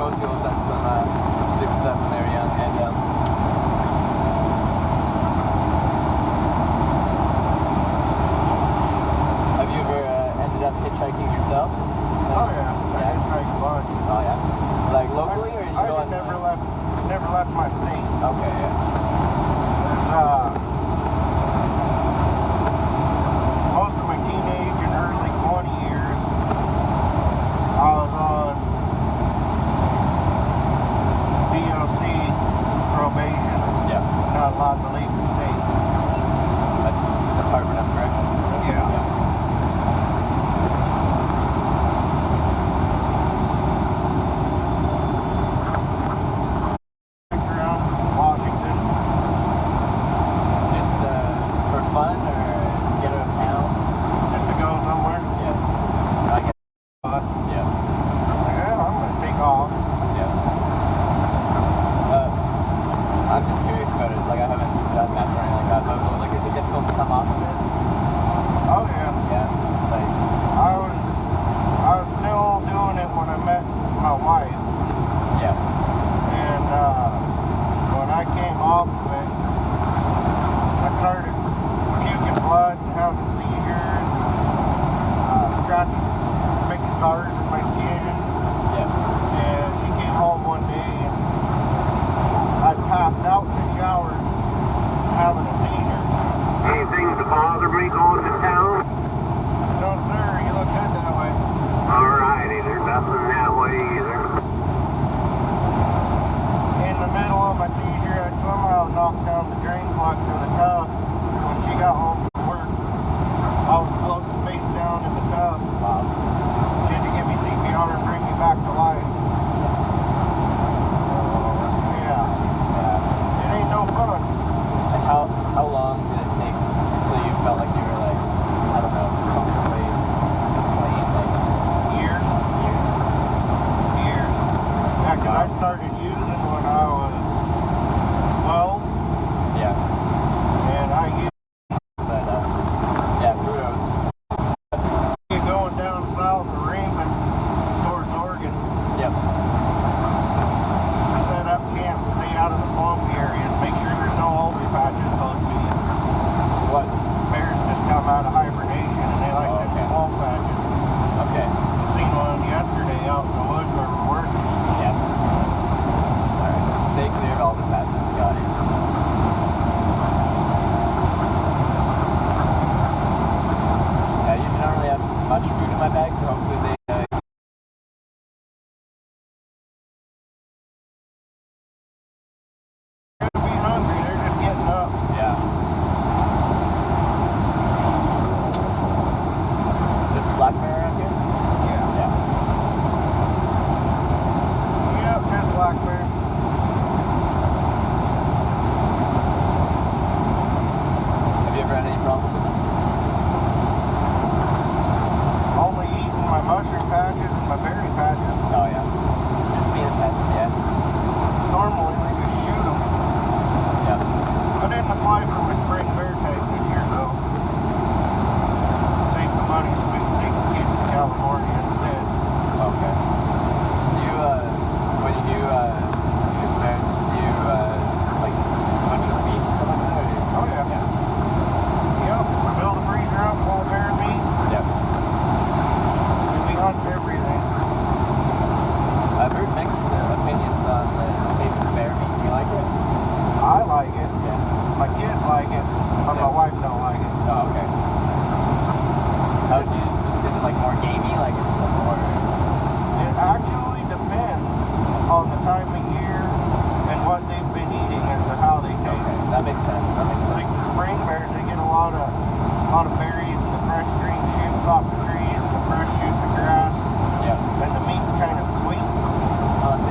most people have done some stupid stuff when they were young. And have you ever ended up hitchhiking yourself? Oh yeah, I hitchhiked a bunch. Oh yeah, like locally or you I never left my state. Okay, yeah. Most of my teenage and early 20 years, I was on DOC probation. Yeah. Not allowed to leave the state. That's Department of Corrections. Yeah. Fun or get out of town? Just to go somewhere. Yeah. I get yeah. Yeah, I'm gonna take off. Yeah. I'm just curious about it. Like I haven't done that or anything like that, but like is it difficult to come off of it? Oh yeah. Yeah. Like I was still doing it when I met my wife. Yeah. And when I came off of it, I started blood and having seizures, scratched big scars in my skin. Yeah. And she came home one day and I passed out in the shower having a seizure. Anything to bother me going to town? No sir, you look good that way. Alrighty, there's nothing that way either. In the middle of my seizure, I'd somehow knocked down the drain plug for the tub. When she got home, I was floating face down in the tub. Wow. She had to give me CPR and bring me back to life. Yeah. It ain't no fun. And how long did it take until you felt like you were like, I don't know, comfortably clean? Like Years. Yeah, because I started using when I was 12. Yeah. And I used yeah, kudos. going down south of Raymond towards Oregon. Yep. We set up camp, stay out of the swampy areas, make sure there's no alder patches close to you. What? Bears just come out of hibernation and they like them swamp patches. Okay. I seen one yesterday out in the woods where we're working. Yeah. Alright. Stay clear of all the patches, Scotty. I usually don't really have much food in my bag, so hopefully they They're gonna be hungry, they're just getting up. yeah. This black bear around here? Yeah. Yeah. Yep, there's black bear. Have you ever had any problems with them? Only eating my mushroom patches and my berry patches. Oh yeah. Just being a pest, yeah. Normally they just shoot them. Yeah. I didn't apply for my spring bear tag this year though. Save the money so we can take the kids to California instead. Okay. Do you, when you do shoot bears, do you, like, bunch of meat and stuff like that? Or Oh yeah. Yeah. Yep, we fill the freezer up full of bear meat. Yeah. We hunt everything. I've heard mixed opinions on the taste of bear meat. Do you like it? I like it. Yeah. My kids like it, but my wife don't like it. Oh, okay. How do you, is it like more gamey? Like it's like more... It actually depends on the time of year and what they've been eating as to how they taste. Okay, that makes sense. That makes sense. Like the spring bears, they get a lot of berries and the fresh green shoots off the trees and the fresh shoots of grass. Yeah. And the meat's kind of sweet. Oh, that's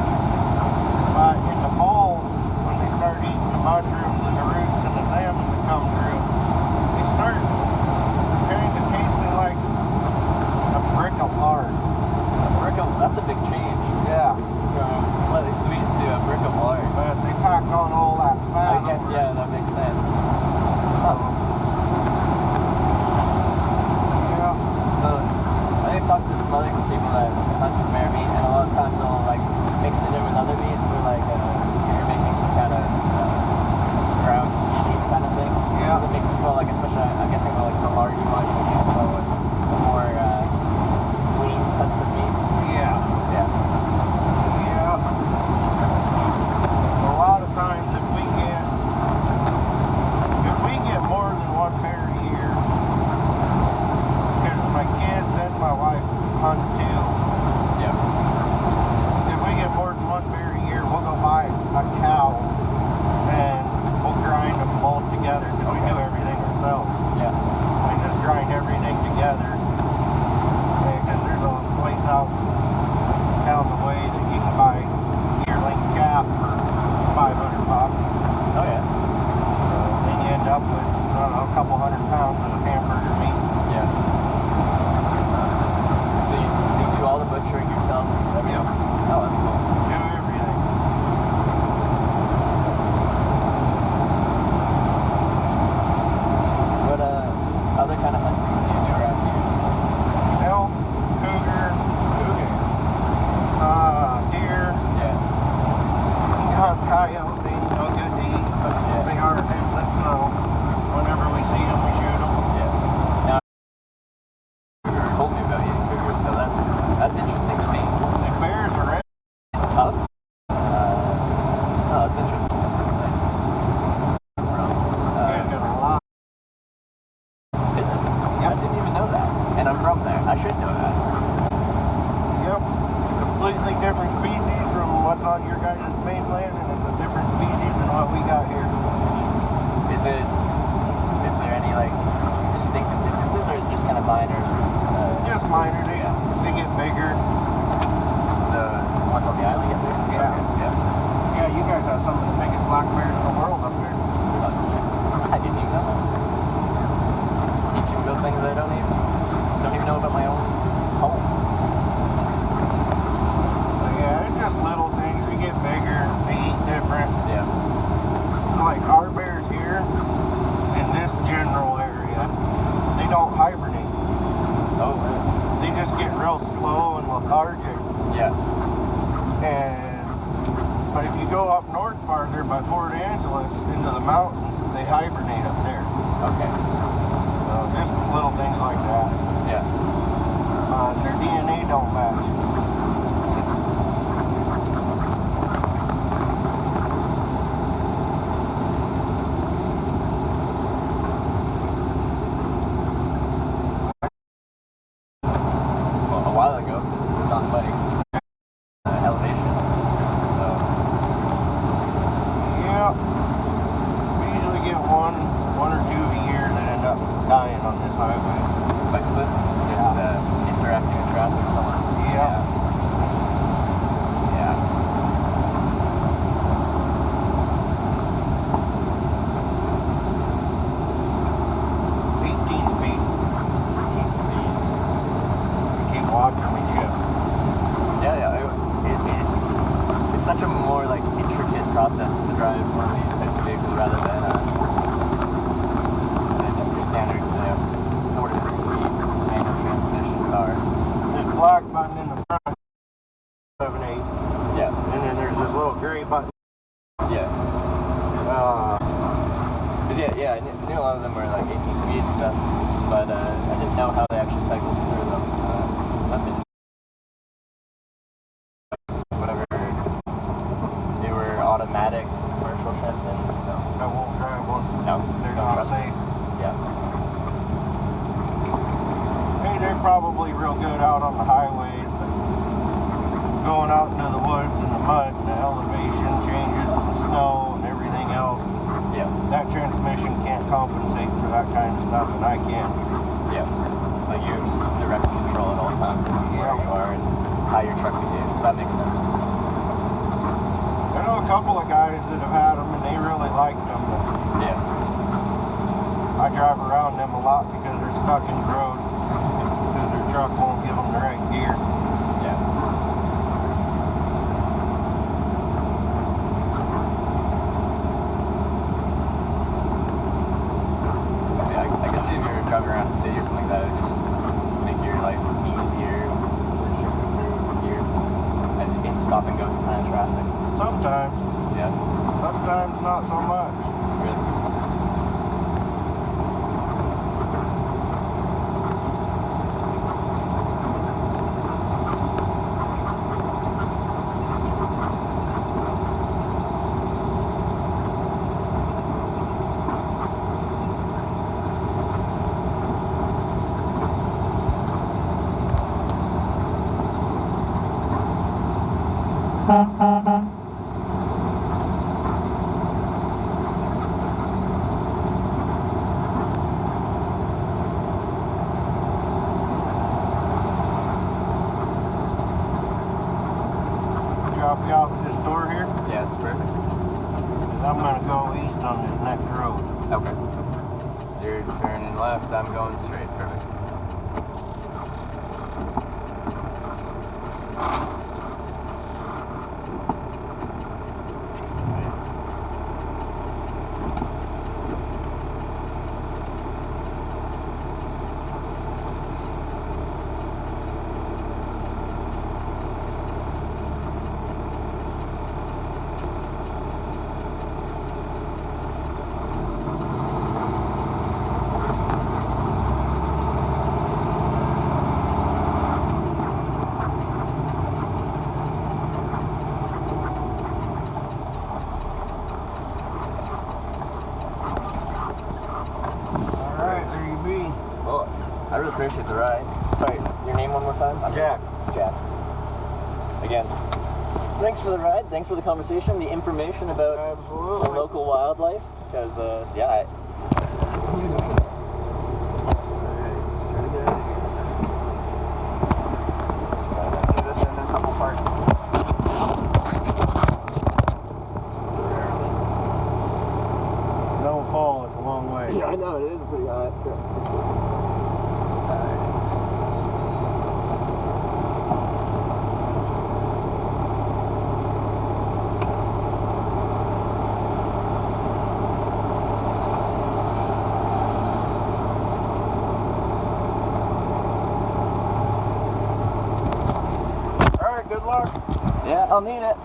mix it in with other meat for like you're making some kind of ground beef kind of thing. Yeah. Does it mix as well? Like especially I'm guessing like the lard you want, you would use well with some more lean cuts of meat. Yeah. Yeah. Yeah. A lot of times if we get more than one bear a year, because my kids and my wife hunt too. Yeah. If we get more than one bear a year, we'll go buy a cow and we'll grind them both together because we do everything ourselves. Yeah. We just grind everything together. Because there's a place out down the way that you can buy yearling calf for $500. Oh yeah. Then you end up with, I don't know, a couple hundred pounds of hamburger meat. Yeah. So you do all the butchering yourself? Yep. Oh, that's cool. Do everything. What other kind of hunting do you do around here? Elk, cougar, deer. Yeah. You hunt coyote, ain't no good to eat, but they are a nuisance, so whenever we see them, we shoot them. Yeah. Now, you told me about eating cougars, so that's interesting to me. The bears are red. Tough. Oh, that's interesting. Nice. From, You guys got a lot. is it? Yep. I didn't even know that. And I'm from there. I should know that. Yep. It's a completely different species from what's on your guys' mainland, and it's a different species than what we got here. Interesting. Is there any like distinctive differences, or is it just kind of minor? Just minor. They get bigger. The ones on the island get bigger? Yeah. Okay. Yeah. Yeah, you guys have some of the biggest black bears in the world up there. I didn't even know that. Just teaching me about things I don't even know about my own home. But yeah, it's just little things. We get bigger. They eat different. Yeah. Like our bears here in this general area, they don't hibernate. Oh, really? They just get real slow and lethargic. Yeah. But if you go up north farther by Port Angeles into the mountains, they hibernate up there. Okay. So just little things like that. Yeah. Their DNA don't match. Well, a while ago, this is on bikes. Elevation. So. Yeah. We usually get one or two a year that end up dying on this highway. Bicyclists just interacting with traffic or something. Yeah. Yeah. 18 speed. 18 speed. Keep watching me shift. Yeah. It's such a more like intricate process to drive one of these types of vehicles rather than just your standard 4 to 6 speed manual transmission car. This black button in the front, 7, 8. Yeah. And then there's this little gray button. Yeah. Cause yeah, I knew a lot of them were like 18 speed and stuff, but I didn't know how they actually cycled through them. So that's it. Whatever. They were automatic commercial transmissions. No. I won't drive one. No. They're Don't not trust them. safe. Yeah. Hey, they're probably real good out on the highways, but going out into the woods and the mud and the elevation changes and the snow and everything else, Yeah. that transmission can't compensate for that kind of stuff, and I can. Yeah. Like you have direct control at all times of where you are and how your truck behaves. That makes sense. I know a couple of guys that have had them and they really liked them, but Yeah. I drive around them a lot because they're stuck in the road because their truck won't give them the right gear. Yeah. I can see if you're driving around a city or something like that, it would just make your life easier, shifting through gears, as in stop been going through kind of traffic? Sometimes. Yeah. Sometimes not so much. Really? Drop you off at this store here. Yeah, it's perfect. I'm gonna go east on this next road. Okay. You're turning left, I'm going straight. Perfect. Well, I really appreciate the ride. Sorry, your name one more time? Jack. Jack. Again, thanks for the ride. Thanks for the conversation, the information about Absolutely. the local wildlife. Because, yeah, it's new to me. Alright, let's try to get out of here. Just gotta do this in a couple parts. Don't fall, it's a long way. Yeah, I know, it is pretty high. Alright, good luck. Yeah, I'll need it.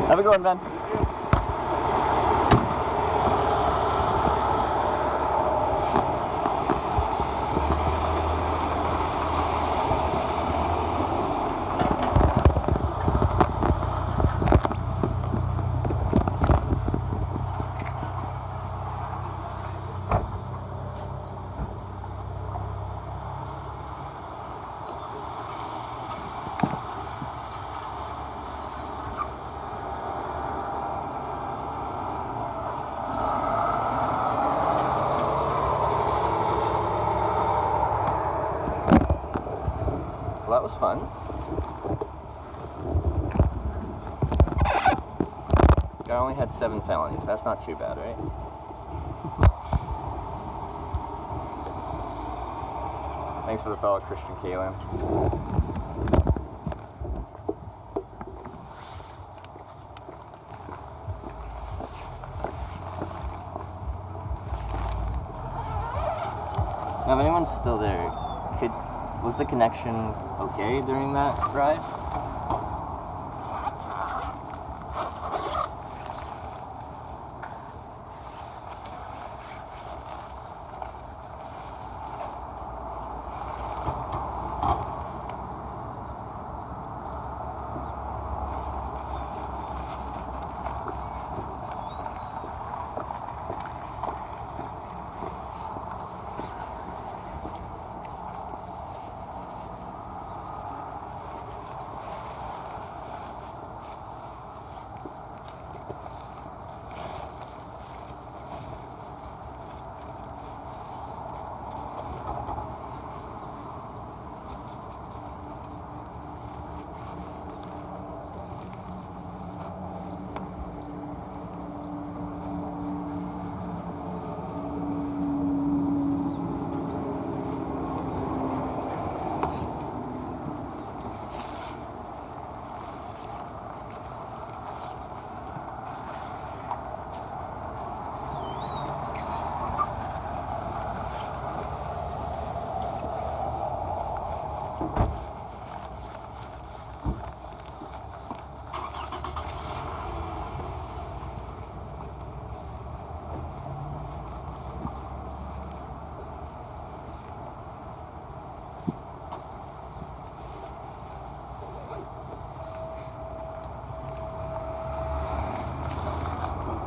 Have a good one, Ben. Well, that was fun. I only had 7 felonies. That's not too bad, right? Thanks for the follow, Christian Kalim. Now, if anyone's still there, was the connection okay during that ride?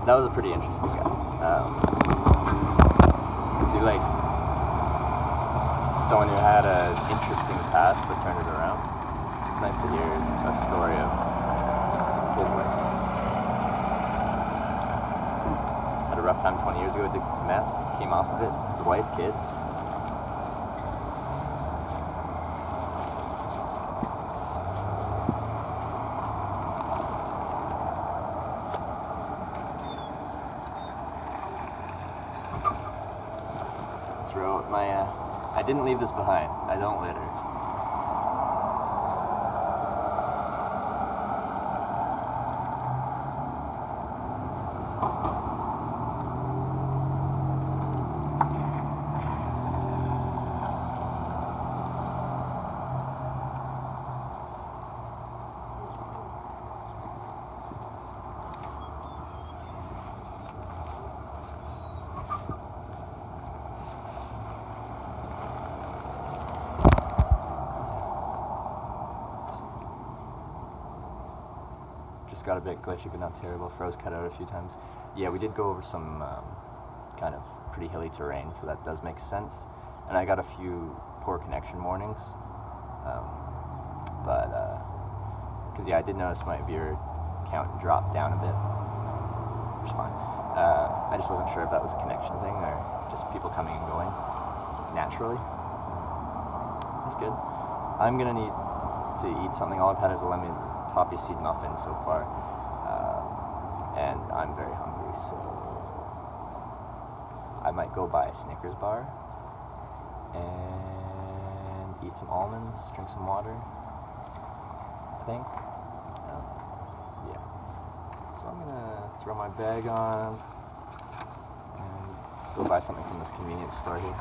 that was a pretty interesting guy. See, like, someone who had an interesting past but turned it around. It's nice to hear a story of his life. Had a rough time 20 years ago, addicted to meth, came off of it, his wife, kid. Throw out my, I didn't leave this behind. I don't litter. Just got a bit glitchy, but not terrible. Froze cut out a few times. Yeah, we did go over some kind of pretty hilly terrain, so that does make sense. And I got a few poor connection warnings. Because I did notice my viewer count dropped down a bit, which is fine. I just wasn't sure if that was a connection thing or just people coming and going naturally. That's good. I'm gonna need to eat something. All I've had is a lemon poppy seed muffin so far, and I'm very hungry, so I might go buy a Snickers bar and eat some almonds, drink some water, I think. Yeah, so I'm gonna throw my bag on and go buy something from this convenience store here.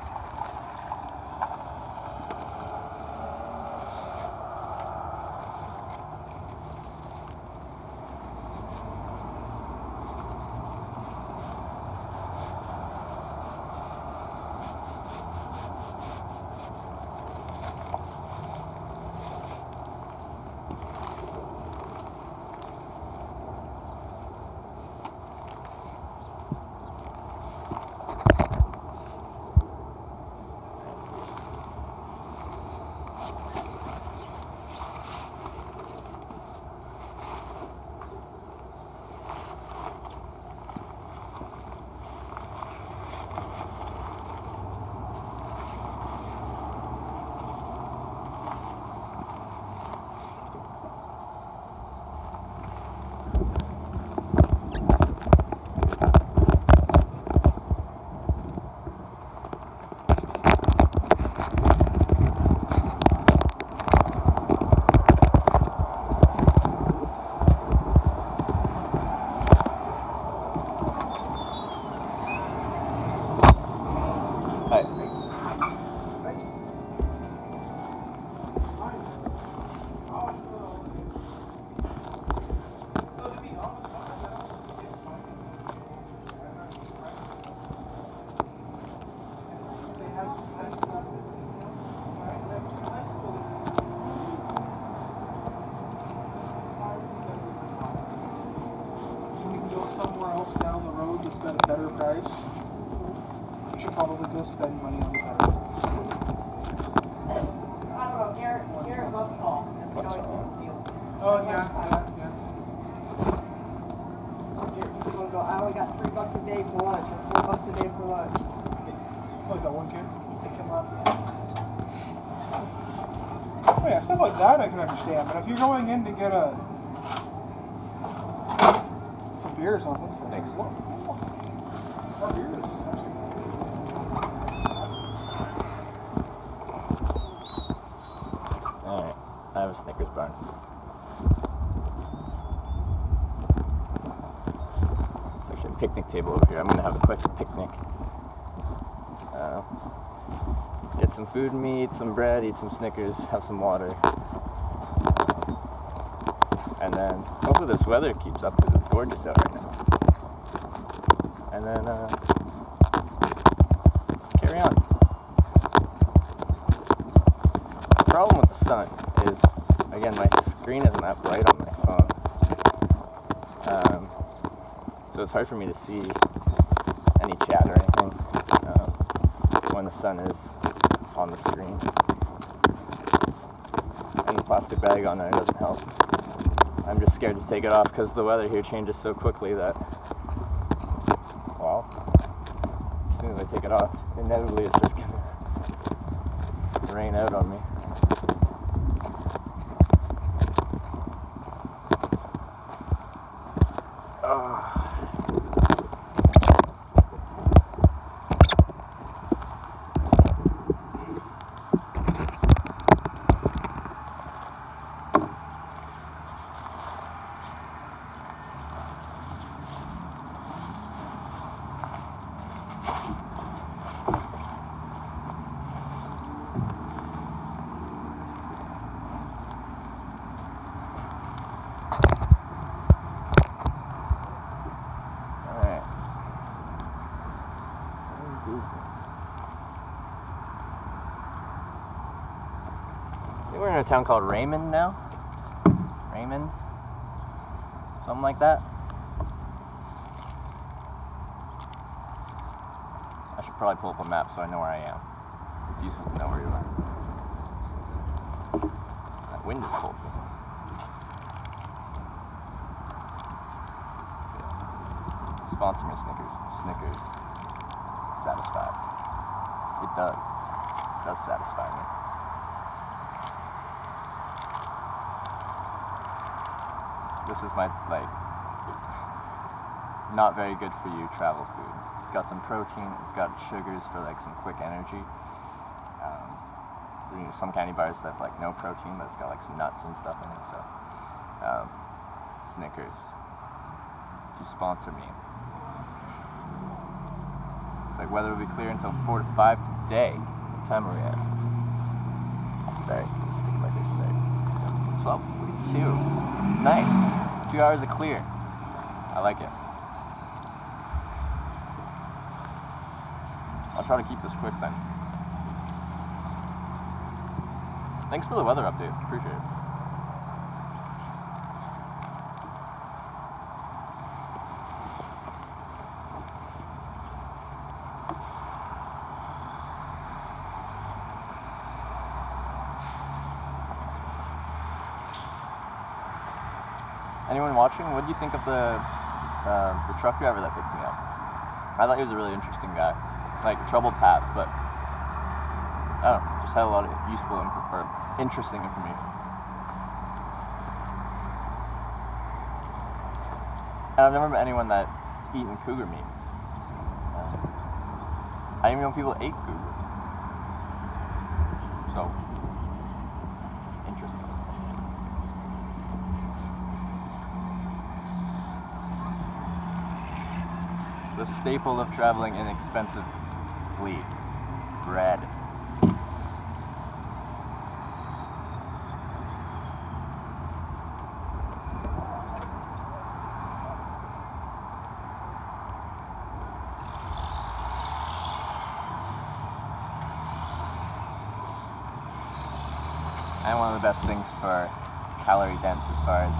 Down the road that's got a better price, you should probably go spend money on the better. I don't know, Garrett loves Paul. That's the always good deals. Oh, yeah. Garrett's gonna go, I only got $3 a day for lunch, or $4 a day for lunch. Oh, is that one kid? Pick him up, Oh, yeah, stuff like that I can understand, but if you're going in to get some beer or something, so Thanks. More beers. Alright, I have a Snickers bar. It's actually a picnic table over here. I'm gonna have a quick picnic. Get some food and me, eat some bread, eat some Snickers, have some water. And then, hopefully this weather keeps up because it's gorgeous out right now. And then, carry on. The problem with the sun is, again, my screen isn't that bright on my phone. so it's hard for me to see any chat or anything when the sun is on the screen. And the plastic bag on there doesn't help. I'm just scared to take it off because the weather here changes so quickly that, well, as soon as I take it off, inevitably it's just gonna rain out on me. We're in a town called Raymond now. Raymond? Something like that. I should probably pull up a map so I know where I am. It's useful to know where you are. That wind is cold. Yeah. Sponsor me, Snickers. Snickers satisfies. It does. It does satisfy me. This is my, not very good for you travel food. It's got some protein, it's got sugars for some quick energy. Some candy bars that have no protein, but it's got some nuts and stuff in it, so. Snickers. If you sponsor me. It's weather will be clear until 4 to 5 today. What time are we at? Sorry, sticking my face in there. 12:42. It's nice. 2 hours of clear. I like it. I'll try to keep this quick then. Thanks for the weather update. Appreciate it. Anyone watching? What do you think of the truck driver that picked me up? I thought he was a really interesting guy. Troubled past, but I don't know, just had a lot of useful or interesting information. And I've never met anyone that's eaten cougar meat. I didn't even know people ate cougar. So, interesting. The staple of traveling inexpensively. Bread. And one of the best things for calorie dense as far as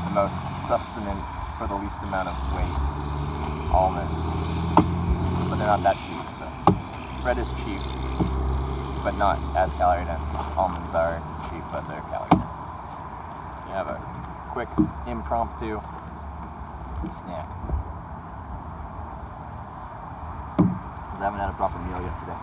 the most sustenance for the least amount of weight. Almonds. But they're not that cheap, so. Bread is cheap, but not as calorie dense. Almonds are cheap, but they're calorie dense. You have a quick, impromptu snack. Because I haven't had a proper meal yet today.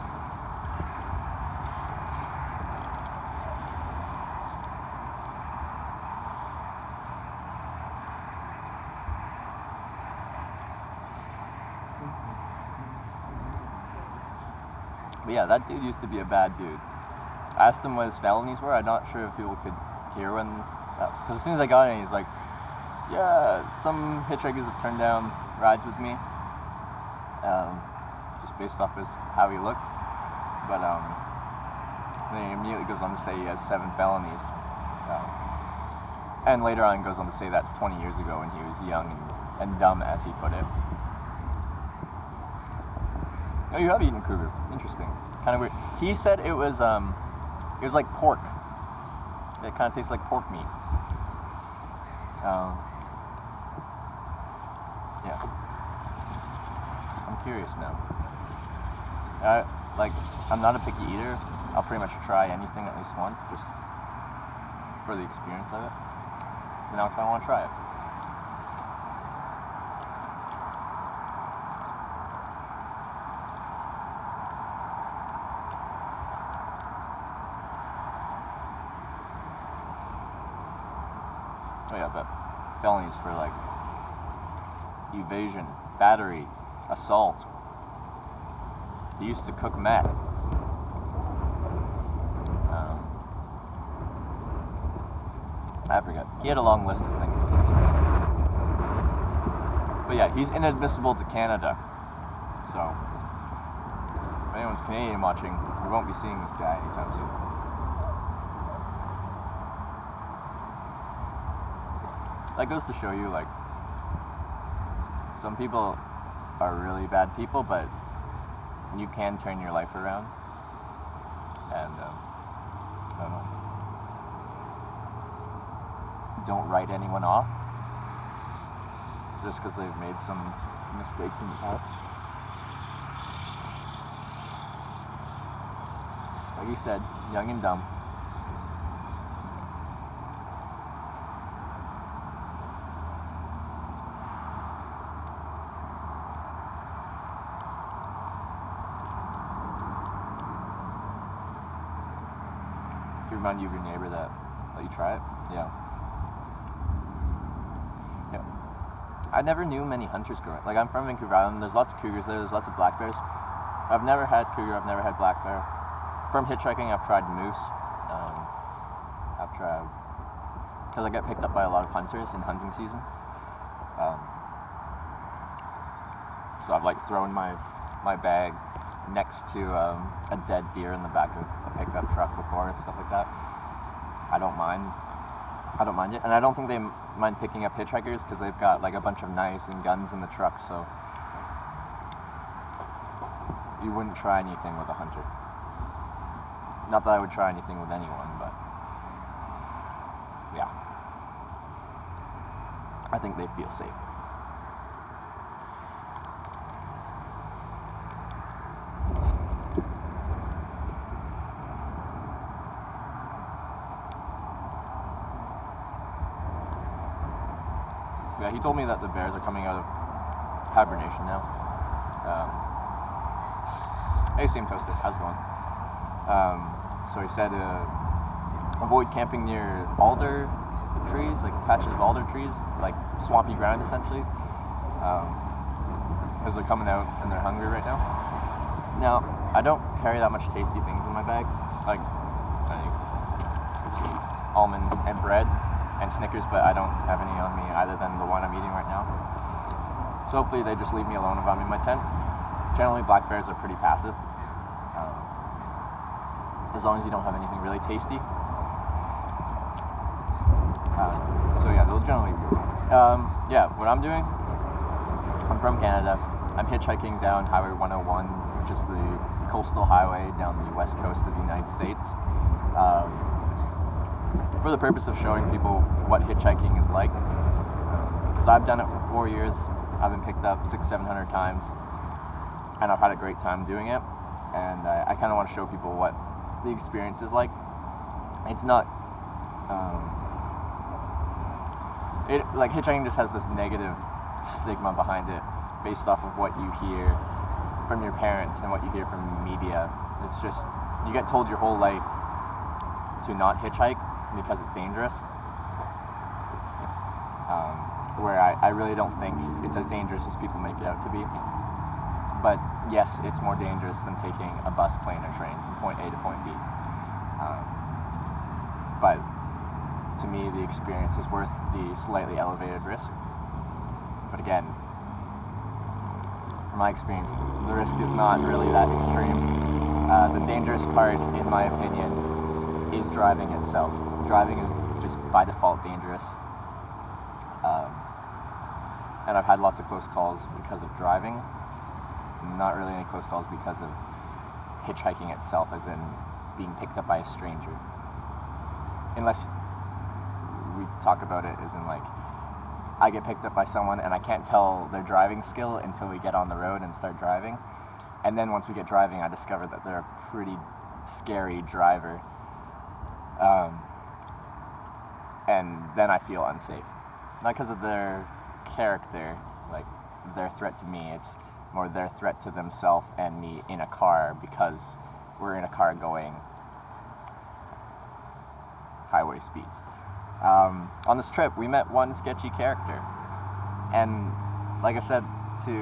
But yeah, that dude used to be a bad dude. I asked him what his felonies were. I'm not sure if people could hear when, because as soon as I got in, he's like, yeah, some hitchhikers have turned down rides with me, just based off how he looks. But then he immediately goes on to say he has 7 felonies. And later on goes on to say that's 20 years ago when he was young and dumb, as he put it. Oh, you have eaten cougar. Interesting. Kind of weird. He said it was like pork. It kind of tastes like pork meat. Yeah. I'm curious now. I'm not a picky eater. I'll pretty much try anything at least once, just for the experience of it. And now I kind of want to try it. Oh yeah, but felonies for like evasion, battery, assault. He used to cook meth. I forget. He had a long list of things. But yeah, he's inadmissible to Canada. So, if anyone's Canadian watching, we won't be seeing this guy anytime soon. That goes to show you, like, some people are really bad people, but you can turn your life around. And, I don't know. Don't write anyone off just because they've made some mistakes in the past. Like you said, young and dumb. Can you remind you of your neighbor that let you try it? Yeah. I never knew many hunters growing up. Like, I'm from Vancouver Island. There's lots of cougars there. There's lots of black bears. I've never had cougar. I've never had black bear. From hitchhiking, I've tried moose. I've tried... Because I get picked up by a lot of hunters in hunting season. So I've, like, thrown my bag next to a dead deer in the back of a pickup truck before and stuff like that. I don't mind it, and I don't think they mind picking up hitchhikers because they've got like a bunch of knives and guns in the truck, so you wouldn't try anything with a hunter. Not that I would try anything with anyone, but yeah, I think they feel safe. Yeah, he told me that the bears are coming out of hibernation now. Hey, same toaster. How's it going? So he said avoid camping near alder trees, like patches of alder trees, like swampy ground essentially, because they're coming out and they're hungry right now. Now, I don't carry that much tasty things in my bag, like almonds and bread and Snickers, but I don't have any on me other than the one I'm eating right now. So hopefully they just leave me alone if I'm in my tent. Generally, black bears are pretty passive, as long as you don't have anything really tasty. So yeah, they'll generally be around. Yeah, what I'm doing, I'm from Canada. I'm hitchhiking down Highway 101, which is the coastal highway down the west coast of the United States. For the purpose of showing people what hitchhiking is like, because I've done it for 4 years. I've been picked up 600-700 times, and I've had a great time doing it. And I kind of want to show people what the experience is like. It's not like hitchhiking just has this negative stigma behind it, based off of what you hear from your parents and what you hear from media. It's just you get told your whole life to not hitchhike because it's dangerous, where I really don't think it's as dangerous as people make it out to be. But yes, it's more dangerous than taking a bus, plane, or train from point A to point B. But to me, the experience is worth the slightly elevated risk. But again, from my experience, the risk is not really that extreme. The dangerous part, in my opinion, is driving itself. Driving is just by default dangerous. And I've had lots of close calls because of driving. Not really any close calls because of hitchhiking itself, as in being picked up by a stranger. Unless we talk about it as in like, I get picked up by someone and I can't tell their driving skill until we get on the road and start driving. And then once we get driving, I discover that they're a pretty scary driver. And then I feel unsafe. Not because of their character, like their threat to me, it's more their threat to themselves and me in a car, because we're in a car going highway speeds. On this trip, we met one sketchy character, and like I said to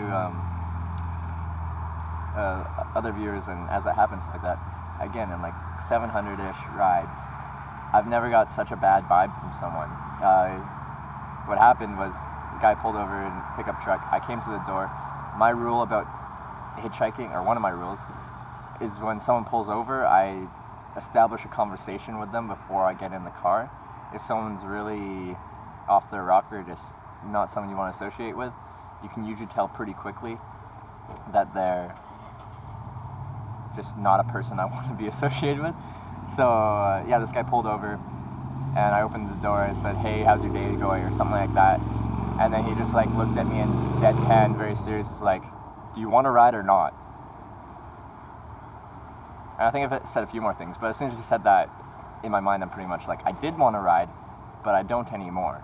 other viewers, and as it happens like that, again, in like 700-ish rides, I've never got such a bad vibe from someone. What happened was, the guy pulled over in a pickup truck. I came to the door. My rule about hitchhiking, or one of my rules, is when someone pulls over, I establish a conversation with them before I get in the car. If someone's really off their rocker, just not someone you want to associate with, you can usually tell pretty quickly that they're just not a person I want to be associated with. So yeah, this guy pulled over, and I opened the door and said, "Hey, how's your day going?" or something like that. And then he just like looked at me and deadpan, very serious, like, "Do you want to ride or not?" And I think I've said a few more things, but as soon as he said that, in my mind, I'm pretty much like, I did want to ride, but I don't anymore.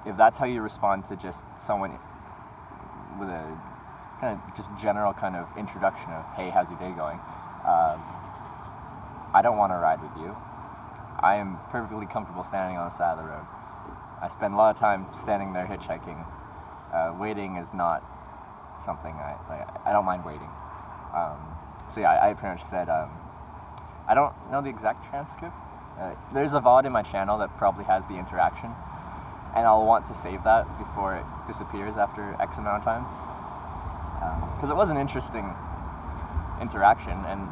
If that's how you respond to just someone with a kind of just general kind of introduction of, "Hey, how's your day going?" I don't want to ride with you. I am perfectly comfortable standing on the side of the road. I spend a lot of time standing there hitchhiking. Waiting is not something I don't mind waiting. So yeah, I pretty much said, I don't know the exact transcript. There's a VOD in my channel that probably has the interaction, and I'll want to save that before it disappears after X amount of time. Because it was an interesting interaction, and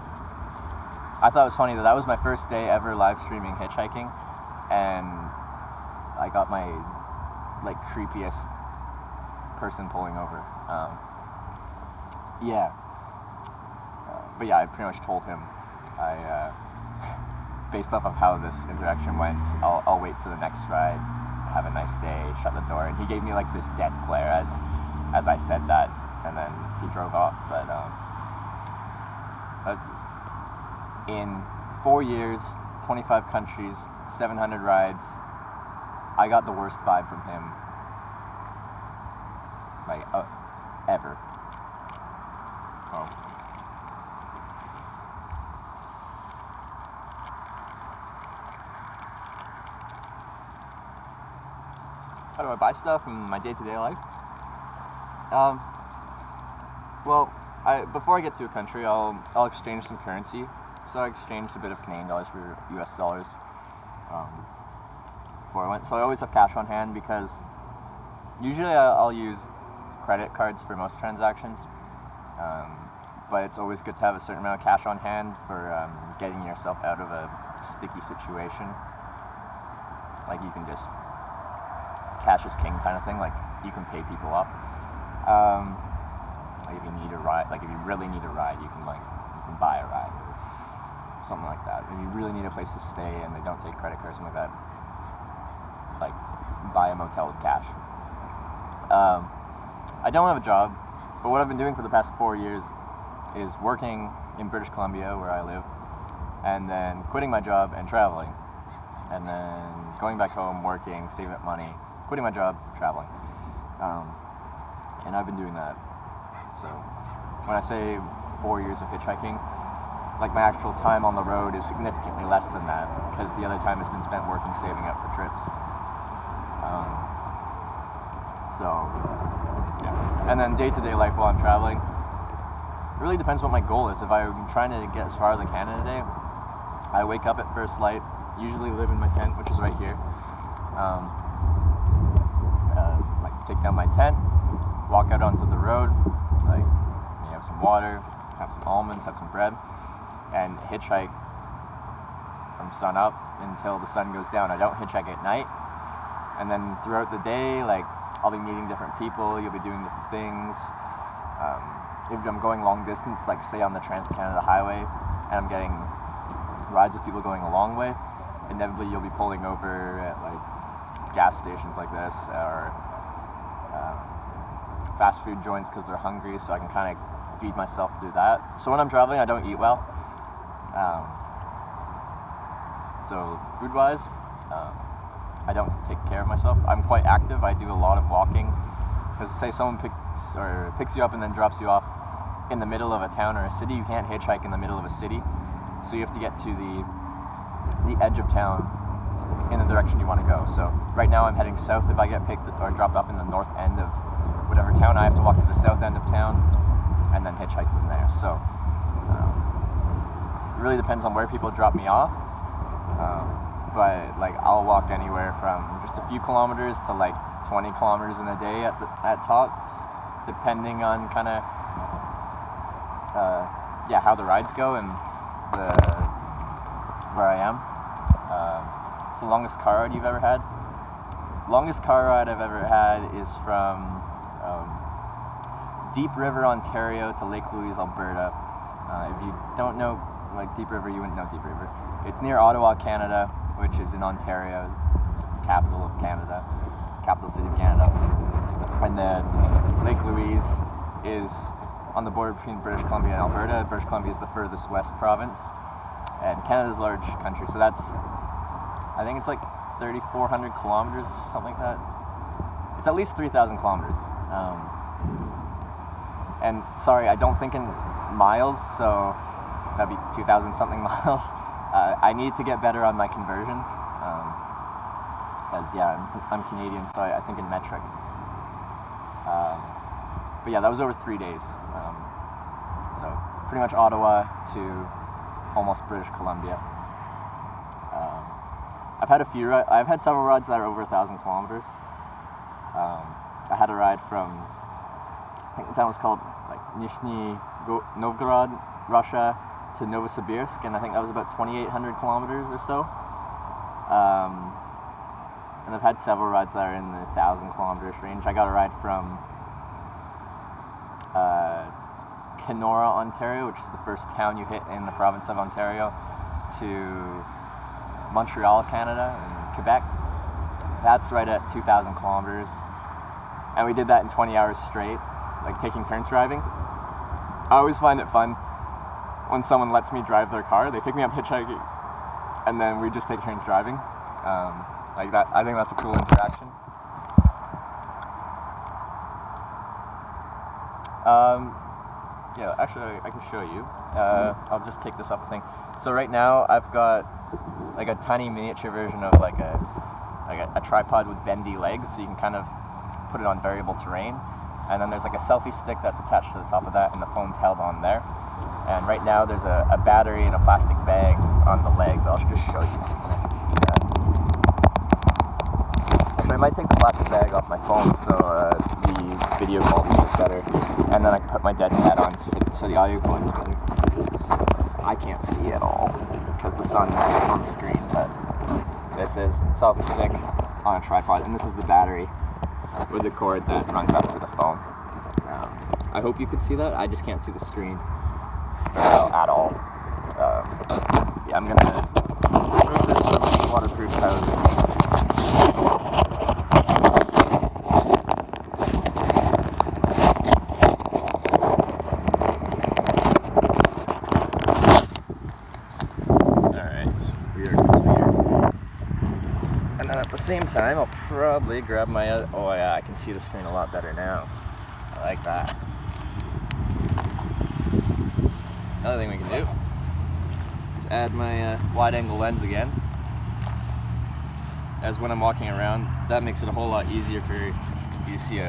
I thought it was funny that was my first day ever live streaming hitchhiking, and I got my like creepiest person pulling over. But yeah, I pretty much told him, based off of how this interaction went, I'll wait for the next ride, have a nice day, shut the door, and he gave me like this death glare as I said that, and then he drove off. But in 4 years, 25 countries, 700 rides, I got the worst vibe from him, like, ever. Oh. How do I buy stuff in my day-to-day life? Well, before I get to a country, I'll exchange some currency. So I exchanged a bit of Canadian dollars for US dollars before I went. So I always have cash on hand, because usually I'll use credit cards for most transactions. But it's always good to have a certain amount of cash on hand for getting yourself out of a sticky situation. Like, you can just, cash is king kind of thing, like you can pay people off. Like if you need a ride, like if you really need a ride, you can buy a ride, or something like that. If you really need a place to stay and they don't take credit cards, something like that, like buy a motel with cash. I don't have a job, but what I've been doing for the past 4 years is working in British Columbia, where I live, and then quitting my job and traveling, and then going back home, working, saving up money, quitting my job, traveling. And I've been doing that. So when I say 4 years of hitchhiking, like my actual time on the road is significantly less than that, because the other time has been spent working, saving up for trips. Yeah. And then day-to-day life while I'm traveling, it really depends what my goal is. If I'm trying to get as far as I can in a day, I wake up at first light, usually live in my tent, which is right here. Take down my tent, walk out onto the road, like have some water, have some almonds, have some bread, and hitchhike from sun up until the sun goes down. I don't hitchhike at night. And then throughout the day, like, I'll be meeting different people, you'll be doing different things. If I'm going long distance, like say on the Trans-Canada Highway, and I'm getting rides with people going a long way, inevitably you'll be pulling over at like gas stations like this, or fast food joints because they're hungry, so I can kind of feed myself through that. So when I'm traveling, I don't eat well. So food-wise, I don't take care of myself. I'm quite active. I do a lot of walking. Because say someone picks you up and then drops you off in the middle of a town or a city, you can't hitchhike in the middle of a city. So you have to get to the edge of town in the direction you want to go. So right now I'm heading south. If I get picked or dropped off in the north end of whatever town, I have to walk to the south end of town and then hitchhike from there. So it really depends on where people drop me off. But like I'll walk anywhere from just a few kilometers to like 20 kilometers in a day at tops, depending on kind of how the rides go and where I am. It's the longest car ride you've ever had? Longest car ride I've ever had is from Deep River, Ontario to Lake Louise, Alberta. If you don't know like Deep River, you wouldn't know Deep River. It's near Ottawa, Canada, which is in Ontario. It's the capital of Canada, capital city of Canada. And then Lake Louise is on the border between British Columbia and Alberta. British Columbia is the furthest west province, and Canada's a large country, so that's, I think it's like 3,400 kilometers, something like that. It's at least 3,000 kilometers. And sorry, I don't think in miles, so that'd be 2,000 something miles. I need to get better on my conversions, because I'm Canadian, so I think in metric. But yeah, that was over 3 days. So pretty much Ottawa to almost British Columbia. I've had several rides that are over 1,000 kilometers. I had a ride from, I think the town was called like Nizhny Novgorod, Russia, to Novosibirsk, and I think that was about 2,800 kilometers or so. And I've had several rides that are in the 1,000 kilometers range. I got a ride from Kenora, Ontario, which is the first town you hit in the province of Ontario, to Montreal, Canada, and Quebec. That's right at 2,000 kilometers. And we did that in 20 hours straight, like taking turns driving. I always find it fun when someone lets me drive their car. They pick me up hitchhiking, and then we just take turns driving. Like that, I think that's a cool interaction. Yeah, actually, I can show you. I'll just take this off the thing. So right now, I've got like a tiny miniature version of like a tripod with bendy legs, so you can kind of put it on variable terrain. And then there's like a selfie stick that's attached to the top of that, and the phone's held on there. And right now, there's a battery in a plastic bag on the leg, but I'll just show you so you can actually see that. Actually, I might take the plastic bag off my phone so the video quality is better. And then I can put my dead cat on so the audio quality is better. So I can't see at all because the sun's on the screen, but this is the selfie stick on a tripod, and this is the battery with the cord that runs up to the phone. I hope you could see that. I just can't see the screen at all. Yeah, I'm gonna remove this waterproof housing. Same time, I'll probably grab my oh yeah, I can see the screen a lot better now. I like that. Another thing we can do is add my wide angle lens again. As when I'm walking around, that makes it a whole lot easier for you to see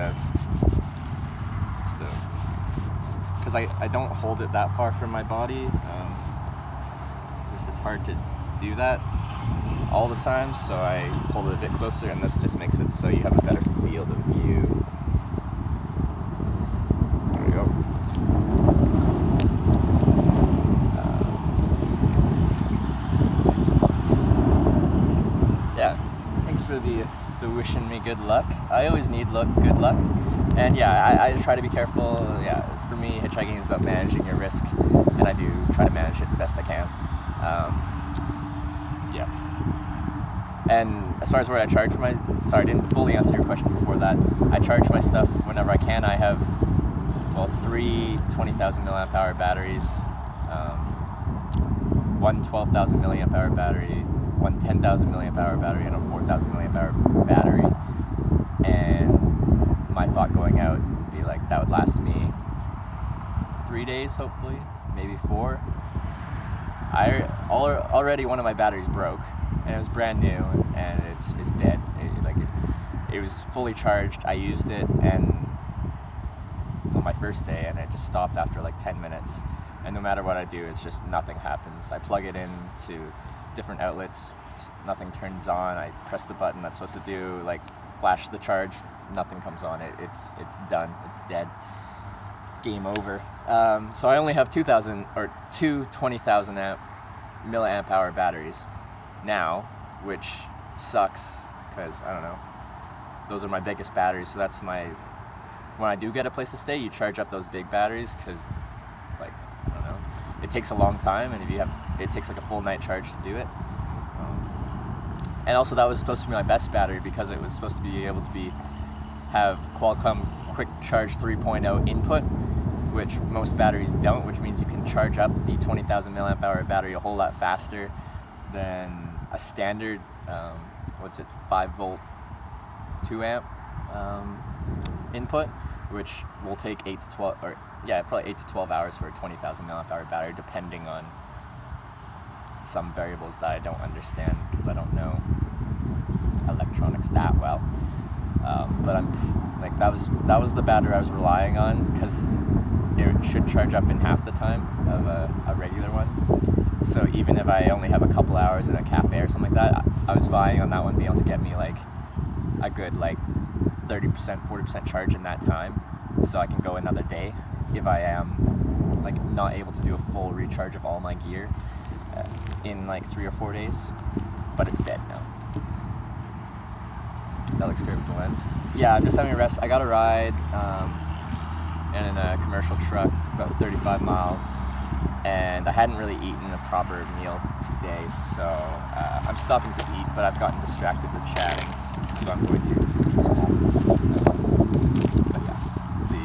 because I don't hold it that far from my body. It's hard to do that all the time, so I hold it a bit closer, and this just makes it so you have a better field of view. There we go. Yeah, thanks for the wishing me good luck. I always need good luck, and yeah, I try to be careful. Yeah, for me, hitchhiking is about managing your risk, and I do try to manage it the best I can. Yeah. And as far as where I charge my, sorry, I didn't fully answer your question before that. I charge my stuff whenever I can. I have, well, 3 20,000 milliamp hour batteries, one 12,000 milliamp hour battery, one 10,000 milliamp hour battery, and a 4,000 milliamp hour battery. And my thought going out would be like, that would last me 3 days, hopefully, maybe 4. Already one of my batteries broke, and it was brand new, and it's dead. It was fully charged. I used it and on my first day, and it just stopped after like 10 minutes. And no matter what I do, it's just nothing happens. I plug it into different outlets, nothing turns on. I press the button that's supposed to do, like flash the charge, nothing comes on. It's done. It's dead. Game over. So I only have 2 20,000 milliamp hour batteries now, which sucks because I don't know. Those are my biggest batteries, so that's my. When I do get a place to stay, you charge up those big batteries because, like, I don't know, it takes a long time, and it takes like a full night charge to do it. And also, that was supposed to be my best battery because it was supposed to be able to have Qualcomm Quick Charge 3.0 input, which most batteries don't, which means you can charge up the 20,000 milliamp hour battery a whole lot faster than a standard, 5 volt, 2 amp input, which will take 8 to 12, probably 8 to 12 hours for a 20,000 milliamp hour battery, depending on some variables that I don't understand because I don't know electronics that well. But I'm like that was the battery I was relying on because it should charge up in half the time of a regular one. So even if I only have a couple hours in a cafe or something like that, I was vying on that one being able to get me like a good like 30%, 40% charge in that time, so I can go another day if I am like not able to do a full recharge of all my gear in like 3 or 4 days. But it's dead now. That looks great with the lens. Yeah, I'm just having a rest. I got a ride in a commercial truck about 35 miles, and I hadn't really eaten a proper meal today, so I'm stopping to eat, but I've gotten distracted with chatting, so I'm going to eat some almonds. But yeah, the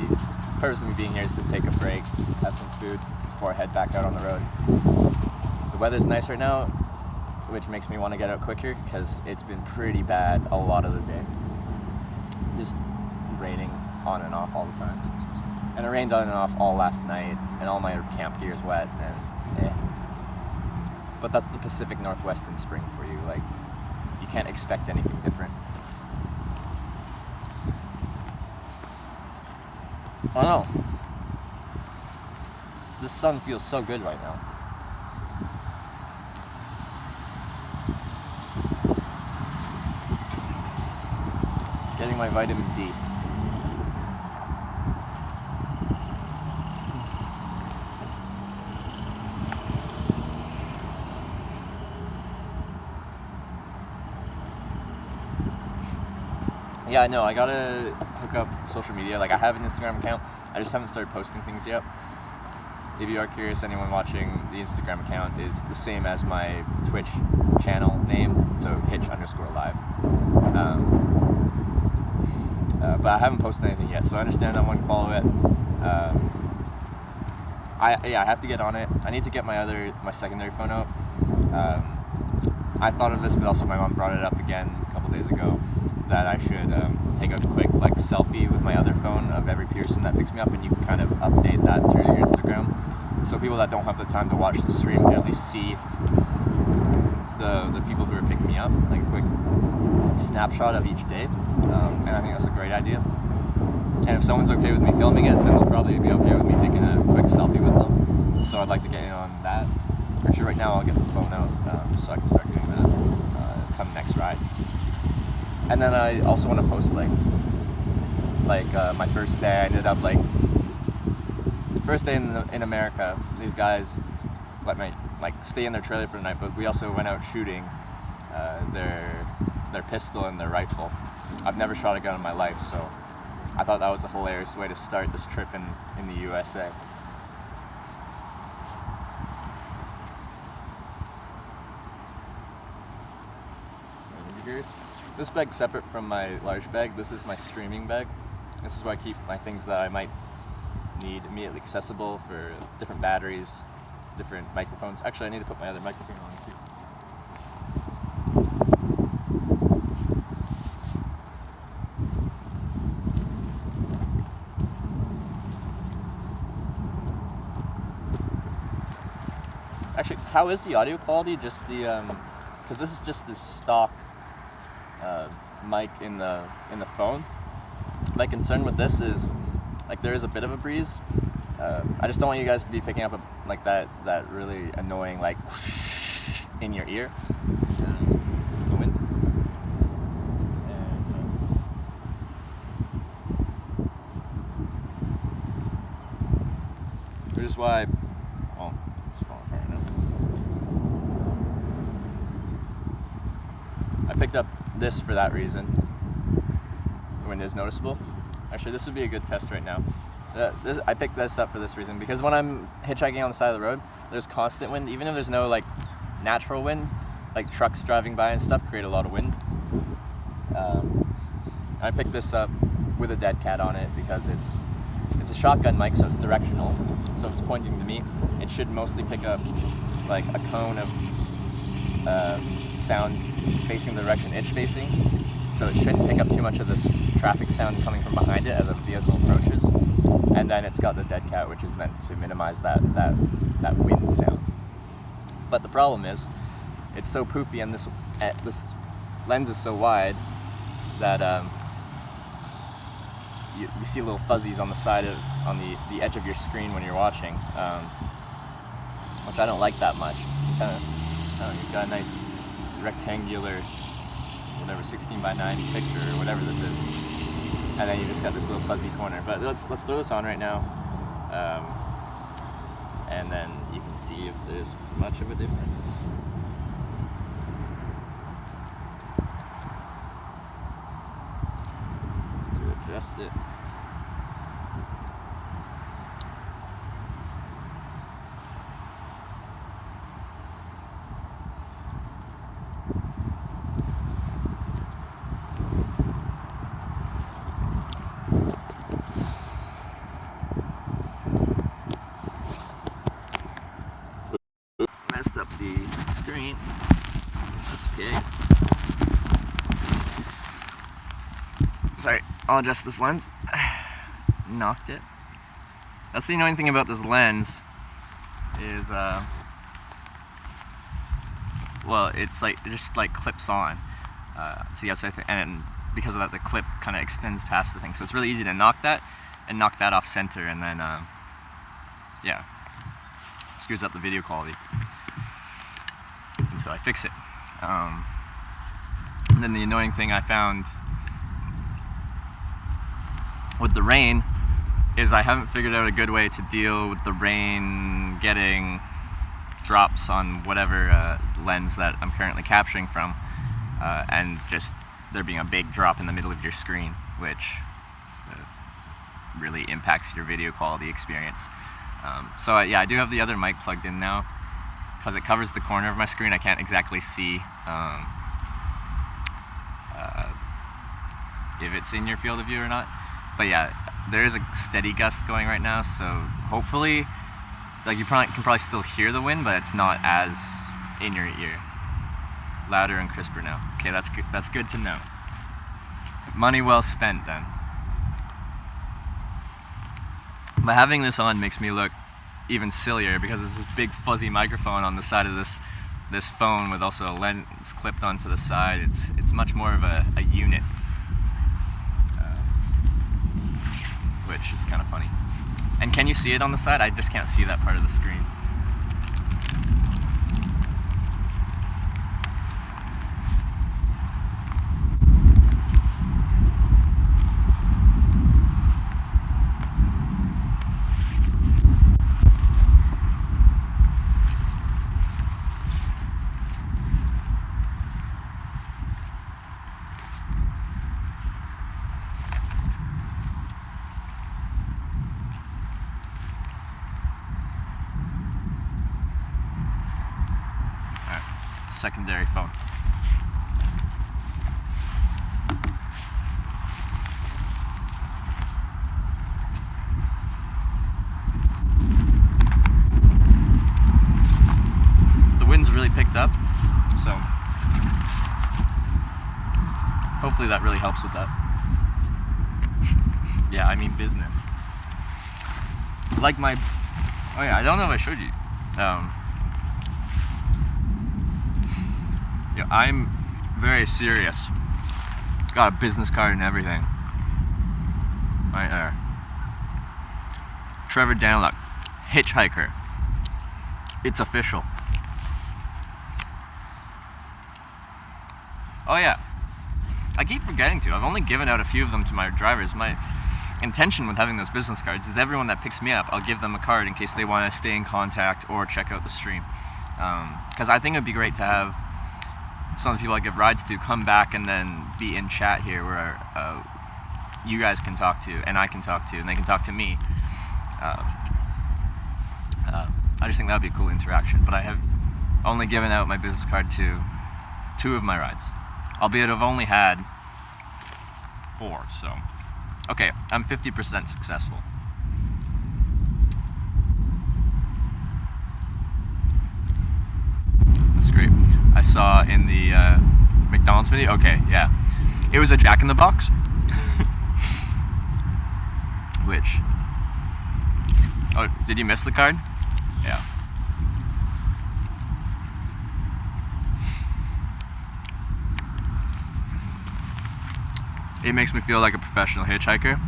purpose of me being here is to take a break, have some food before I head back out on the road. The weather's nice right now, which makes me want to get out quicker because it's been pretty bad a lot of the day. Just raining on and off all the time. And it rained on and off all last night, and all my camp gear is wet, and But that's the Pacific Northwest in spring for you. Like, you can't expect anything different. I don't know. The sun feels so good right now. Getting my vitamin D. Yeah, no, I gotta hook up social media. Like, I have an Instagram account. I just haven't started posting things yet. If you are curious, anyone watching, the Instagram account is the same as my Twitch channel name, so Hitch_live. But I haven't posted anything yet, so I understand I want to follow it. I have to get on it. I need to get my secondary phone out. I thought of this, but also my mom brought it up again a couple days ago, that I should take a quick selfie with my other phone of every person that picks me up, and you can kind of update that through your Instagram, so people that don't have the time to watch the stream can at least see the people who are picking me up, like a quick snapshot of each day. And I think that's a great idea. And if someone's okay with me filming it, then they'll probably be okay with me taking a quick selfie with them. So I'd like to get in on that. Actually, right now I'll get the phone out so I can start doing that come next ride. And then I also want to post my first day. I ended up first day in America. These guys let me stay in their trailer for the night, but we also went out shooting their pistol and their rifle. I've never shot a gun in my life, so I thought that was a hilarious way to start this trip in the USA. This bag's separate from my large bag. This is my streaming bag. This is where I keep my things that I might need immediately accessible for different batteries, different microphones. Actually, I need to put my other microphone on too. Actually, how is the audio quality? Just the, because this is just the stock mic in the phone. My concern with this is, like, there is a bit of a breeze. I just don't want you guys to be picking up like that really annoying, like, whoosh in your ear. The wind. Which is why. Oh, it's falling apart now. I picked up this for that reason. The wind is noticeable. Actually, this would be a good test right now. I picked this up for this reason, because when I'm hitchhiking on the side of the road, there's constant wind. Even if there's no like natural wind, like trucks driving by and stuff create a lot of wind. I picked this up with a dead cat on it because it's a shotgun mic, so it's directional. So it's pointing to me. It should mostly pick up like a cone of sound facing the direction it's facing. So it shouldn't pick up too much of this traffic sound coming from behind it as a vehicle approaches. And then it's got the dead cat, which is meant to minimize that wind sound. But the problem is, it's so poofy, and this lens is so wide that you see little fuzzies on the side on the edge of your screen when you're watching, which I don't like that much. You've got a nice rectangular, whatever, 16:9 picture or whatever this is, and then you just got this little fuzzy corner. But let's throw this on right now, and then you can see if there's much of a difference. Just have to adjust it. Messed up the screen. That's okay. Sorry, I'll adjust this lens. Knocked it. That's the annoying thing about this lens is, well, it's like, it just like clips on to the outside, and because of that, the clip kind of extends past the thing. So it's really easy to knock that off center, and then, yeah, screws up the video quality until I fix it. And then the annoying thing I found with the rain is I haven't figured out a good way to deal with the rain getting drops on whatever lens that I'm currently capturing from, and just there being a big drop in the middle of your screen, which really impacts your video quality experience. So yeah, I do have the other mic plugged in now, because it covers the corner of my screen. I can't exactly see if it's in your field of view or not. But yeah, there is a steady gust going right now, so hopefully, like, you can probably still hear the wind, but it's not as in your ear. Louder and crisper now. Okay, that's good. That's good to know. Money well spent then. But having this on makes me look even sillier, because it's this big fuzzy microphone on the side of this phone with also a lens clipped onto the side. It's much more of a unit, which is kind of funny. And can you see it on the side? I just can't see that part of the screen. Secondary phone. hopefully that really helps with that. Yeah, I mean business. Like my, oh yeah, I don't know if I showed you. Yeah, I'm very serious. Got a business card and everything. Right there. Trevor Danluck, hitchhiker. It's official. Oh yeah, I keep forgetting to. I've only given out a few of them to my drivers. My intention with having those business cards is everyone that picks me up, I'll give them a card in case they want to stay in contact or check out the stream. Because I think it would be great to have some of the people I give rides to come back and then be in chat here where you guys can talk to and I can talk to and they can talk to me. I just think that would be a cool interaction. But I have only given out my business card to 2 of my rides. Albeit I've only had 4, so. Okay, I'm 50% successful. That's great. I saw in the McDonald's video, okay, yeah. It was a Jack in the Box. Which, oh, did you miss the card? Yeah. It makes me feel like a professional hitchhiker.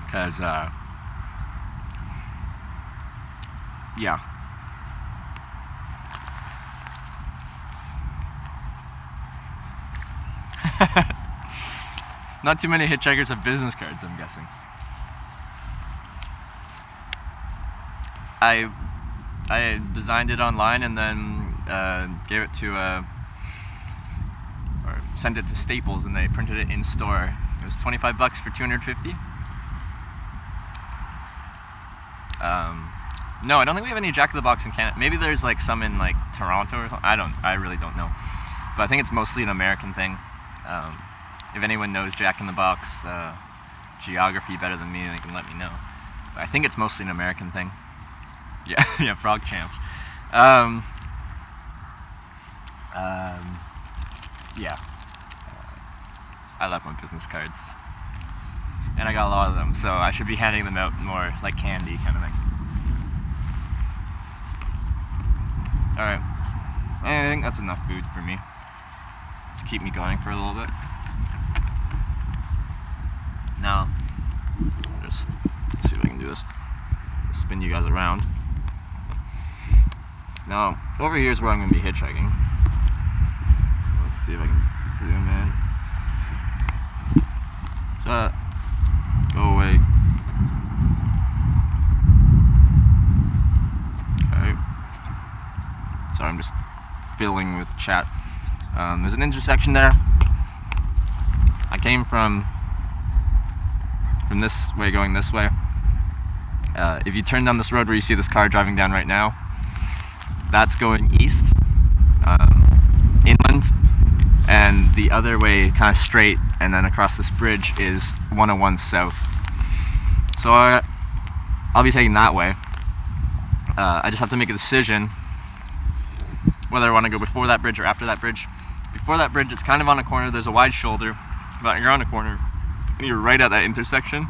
Because, yeah. Not too many hitchhikers have business cards, I'm guessing. I designed it online and then gave it to or sent it to Staples and they printed it in store. It was $25 for 250. No, I don't think we have any Jack in the Box in Canada. Maybe there's like some in like Toronto or something. I really don't know. But I think it's mostly an American thing. If anyone knows Jack in the Box geography better than me, they can let me know. But I think it's mostly an American thing. Yeah, yeah, Frog Champs. Yeah. I love my business cards. And I got a lot of them, so I should be handing them out more like candy kind of thing. Alright. I think that's enough food for me to keep me going for a little bit. Now, just see if I can do this. Spin you guys around. Now, over here is where I'm going to be hitchhiking. Let's see if I can zoom in. So, go away. Okay. Sorry, I'm just filling with chat. There's an intersection there. I came from this way going this way. If you turn down this road where you see this car driving down right now, that's going east, inland, and the other way kind of straight and then across this bridge is 101 south. So I'll be taking that way. I just have to make a decision whether I want to go before that bridge or after that bridge. Before that bridge, it's kind of on a corner, there's a wide shoulder, but you're on a corner and you're right at that intersection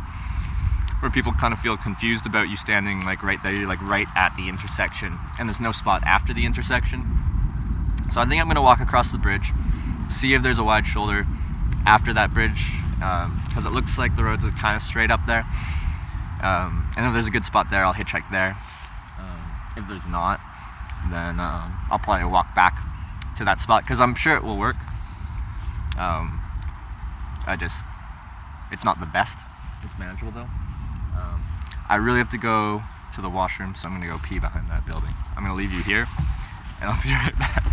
where people kind of feel confused about you standing like right there, you're like right at the intersection and there's no spot after the intersection. So I think I'm going to walk across the bridge, see if there's a wide shoulder after that bridge, because it looks like the roads are kind of straight up there. And if there's a good spot there, I'll hitchhike there. If there's not, then I'll probably walk back to that spot because I'm sure it will work. It's not the best. It's manageable though. I really have to go to the washroom, so I'm gonna go pee behind that building. I'm gonna leave you here, and I'll be right back.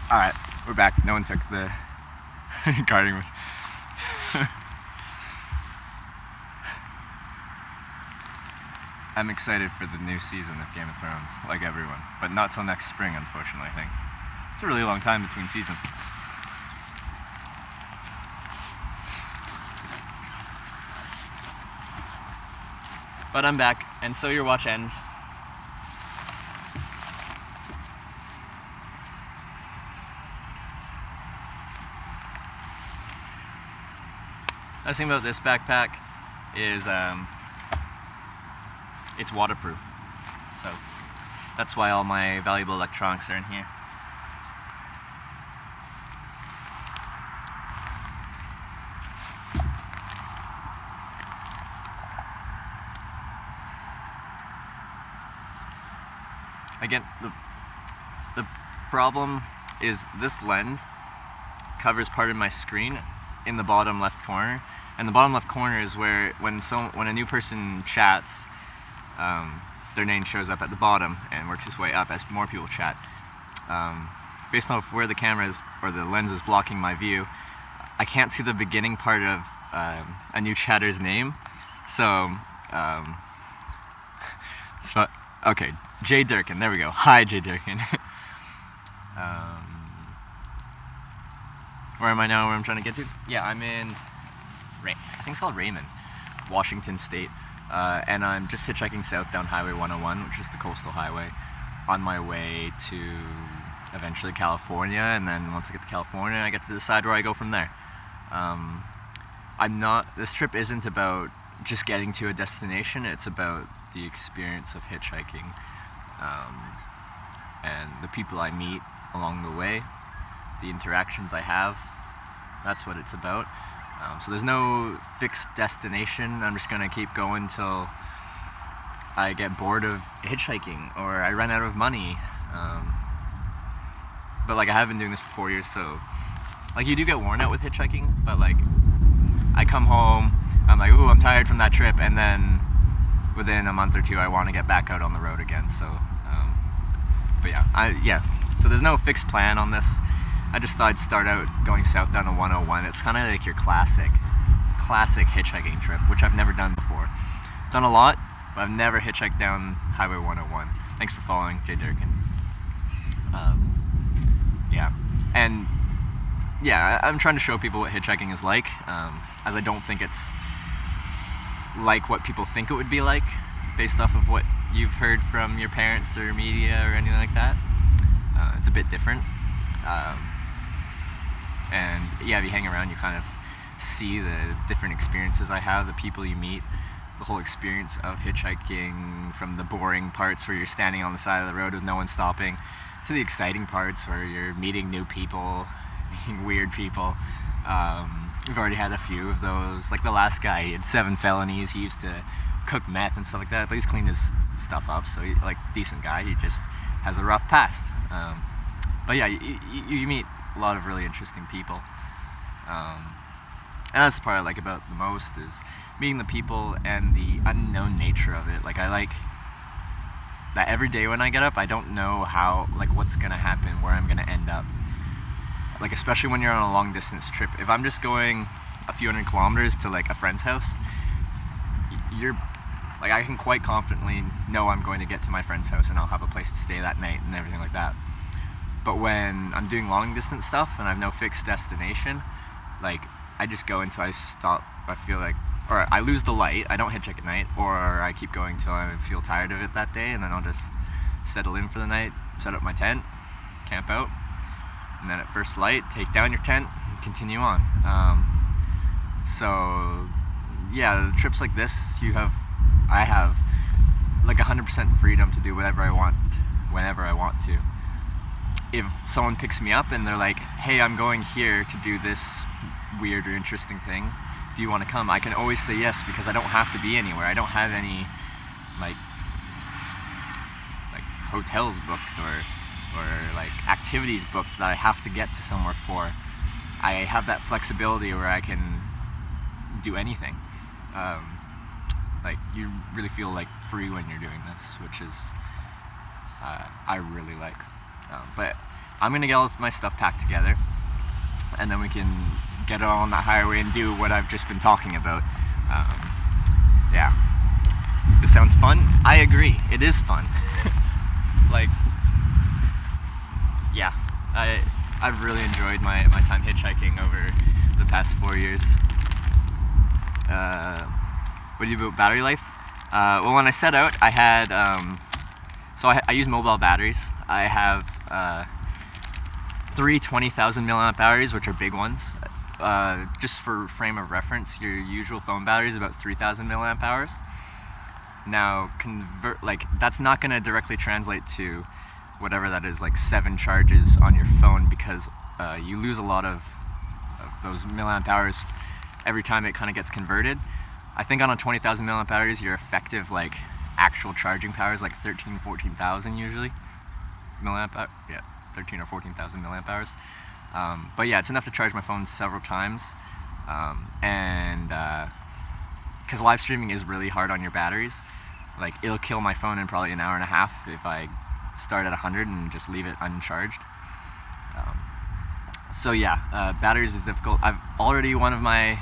Alright, we're back. No one took the gardening with. I'm excited for the new season of Game of Thrones, like everyone. But not till next spring, unfortunately, I think. It's a really long time between seasons. But I'm back, and so your watch ends. Nice thing about this backpack is it's waterproof. So that's why all my valuable electronics are in here. Again, the problem is this lens covers part of my screen in the bottom left corner, and the bottom left corner is where when a new person chats, their name shows up at the bottom and works its way up as more people chat. Based on where the camera is or the lens is blocking my view, I can't see the beginning part of a new chatter's name. So okay, Jay Durkin, there we go. Hi, Jay Durkin. Where am I now, where I'm trying to get to? Yeah, I'm in, I think it's called Raymond, Washington State. And I'm just hitchhiking south down Highway 101, which is the coastal highway, on my way to eventually California. And then once I get to California, I get to decide where I go from there. This trip isn't about just getting to a destination, it's about the experience of hitchhiking, and the people I meet along the way, the interactions I have. That's what it's about. So there's no fixed destination. I'm just gonna keep going till I get bored of hitchhiking or I run out of money. But like I have been doing this for 4 years, so like you do get worn out with hitchhiking, but like I come home, I'm like, ooh, I'm tired from that trip, and then within a month or two I want to get back out on the road again. So but yeah, so there's no fixed plan on this. I just thought I'd start out going south down to 101. It's kind of like your classic hitchhiking trip, which I've never done before. Done a lot, but I've never hitchhiked down Highway 101. Thanks for following, Jay Durkin. I'm trying to show people what hitchhiking is like, as I don't think it's like what people think it would be like, based off of what you've heard from your parents or media or anything like that. It's a bit different. And yeah, if you hang around, you kind of see the different experiences I have, the people you meet, the whole experience of hitchhiking, from the boring parts where you're standing on the side of the road with no one stopping, to the exciting parts where you're meeting new people, meeting weird people. We've already had a few of those. Like the last guy, he had 7 felonies. He used to cook meth and stuff like that, but he's cleaned his stuff up, so he's like decent guy. He just has a rough past. But yeah, you meet a lot of really interesting people. And that's the part I like about the most, is meeting the people and the unknown nature of it. Like I like that every day when I get up, I don't know what's gonna happen, where I'm gonna end up. Like especially when you're on a long distance trip. If I'm just going a few hundred kilometers to like a friend's house, I can quite confidently know I'm going to get to my friend's house and I'll have a place to stay that night and everything like that. But when I'm doing long distance stuff and I have no fixed destination, like I just go until I stop. I feel like, or I lose the light. I don't hitchhike at night, or I keep going till I feel tired of it that day, and then I'll just settle in for the night, set up my tent, camp out, and then at first light, take down your tent and continue on. So yeah, trips like this, I have like 100% freedom to do whatever I want, whenever I want to. If someone picks me up and they're like, hey, I'm going here to do this weird or interesting thing, do you want to come? I can always say yes, because I don't have to be anywhere. I don't have any like hotels booked or like activities booked that I have to get to somewhere for. I have that flexibility where I can do anything. Like you really feel like free when you're doing this, which is I really like. But I'm gonna get all of my stuff packed together, and then we can get it on that highway and do what I've just been talking about. Yeah, this sounds fun. I agree, it is fun. Like, yeah, I've really enjoyed my time hitchhiking over the past 4 years. What do you do about battery life? Well, when I set out, I had, so I use mobile batteries. I have 3 20,000 milliamp batteries, which are big ones. Just for frame of reference, your usual phone battery is about 3,000 milliamp hours. Now, that's not going to directly translate to whatever that is, like 7 charges on your phone, because you lose a lot of those milliamp hours every time it kind of gets converted. I think on a 20,000 milliamp batteries, your effective actual charging power is like 14,000 usually milliamp hour. Yeah, 13 or 14,000 milliamp hours. But yeah, it's enough to charge my phone several times, and because live streaming is really hard on your batteries. Like, it'll kill my phone in probably an hour and a half if I start at 100 and just leave it uncharged. So yeah, batteries is difficult. One of my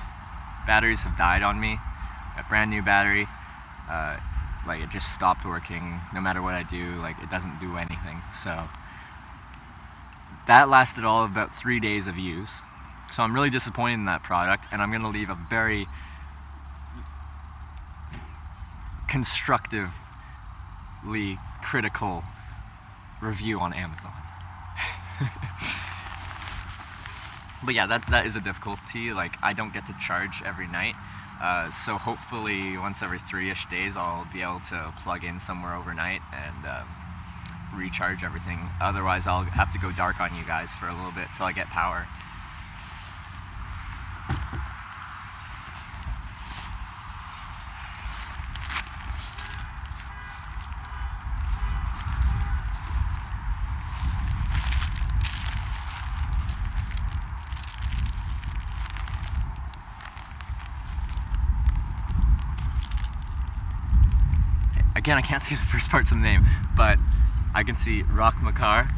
batteries have died on me, a brand new battery. Like, it just stopped working. No matter what I do, like, it doesn't do anything. So that lasted all of about 3 days of use. So I'm really disappointed in that product, and I'm gonna leave a very constructively critical review on Amazon. But yeah, that is a difficulty. Like, I don't get to charge every night, so hopefully once every 3-ish days I'll be able to plug in somewhere overnight and recharge everything. Otherwise I'll have to go dark on you guys for a little bit till I get power. Again, I can't see the first parts of the name, but I can see Rock Makar,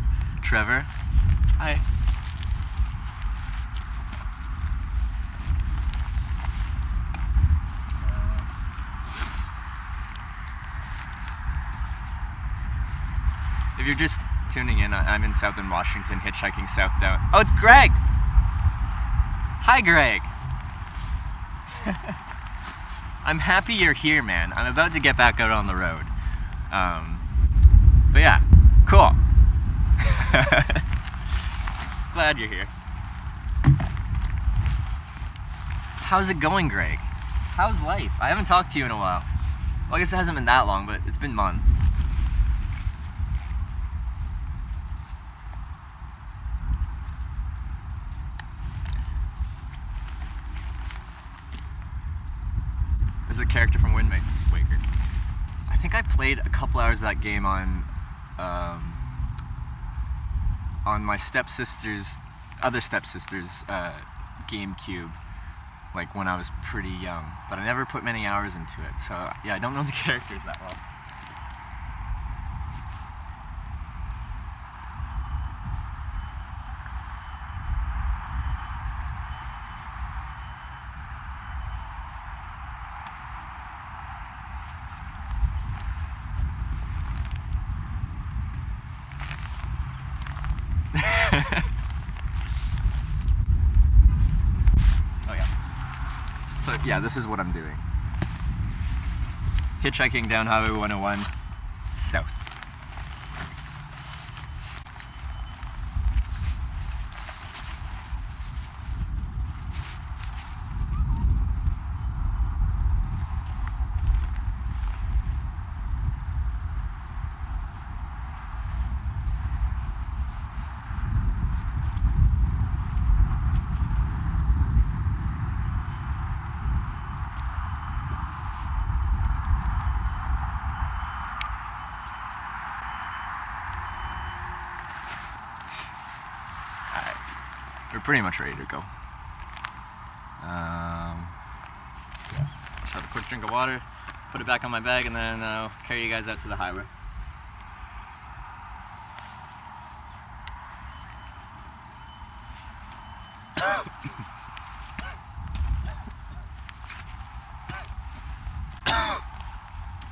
Trevor. Hi. If you're just tuning in, I'm in Southern Washington, hitchhiking south down. Oh, it's Greg! Hi, Greg! I'm happy you're here, man. I'm about to get back out on the road. But yeah, cool. Glad you're here. How's it going, Greg? How's life? I haven't talked to you in a while. Well, I guess it hasn't been that long, but it's been months. This is a character from Wind Waker. I think I played a couple hours of that game on my other stepsister's GameCube, like when I was pretty young, but I never put many hours into it, so yeah, I don't know the characters that well. Oh yeah. So yeah, this is what I'm doing. Hitchhiking down Highway 101 south. We're pretty much ready to go. Yeah. Just have a quick drink of water, put it back on my bag, and then I'll carry you guys out to the highway.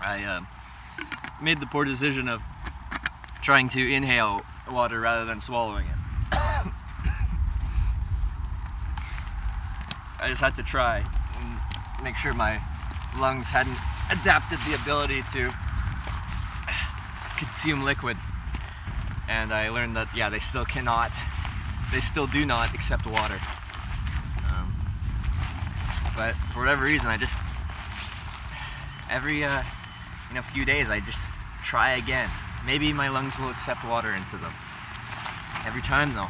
I made the poor decision of trying to inhale water rather than swallowing it. I just had to try and make sure my lungs hadn't adapted the ability to consume liquid. And I learned that, yeah, they still do not accept water. But for whatever reason, I just, every few days, I just try again. Maybe my lungs will accept water into them. Every time though,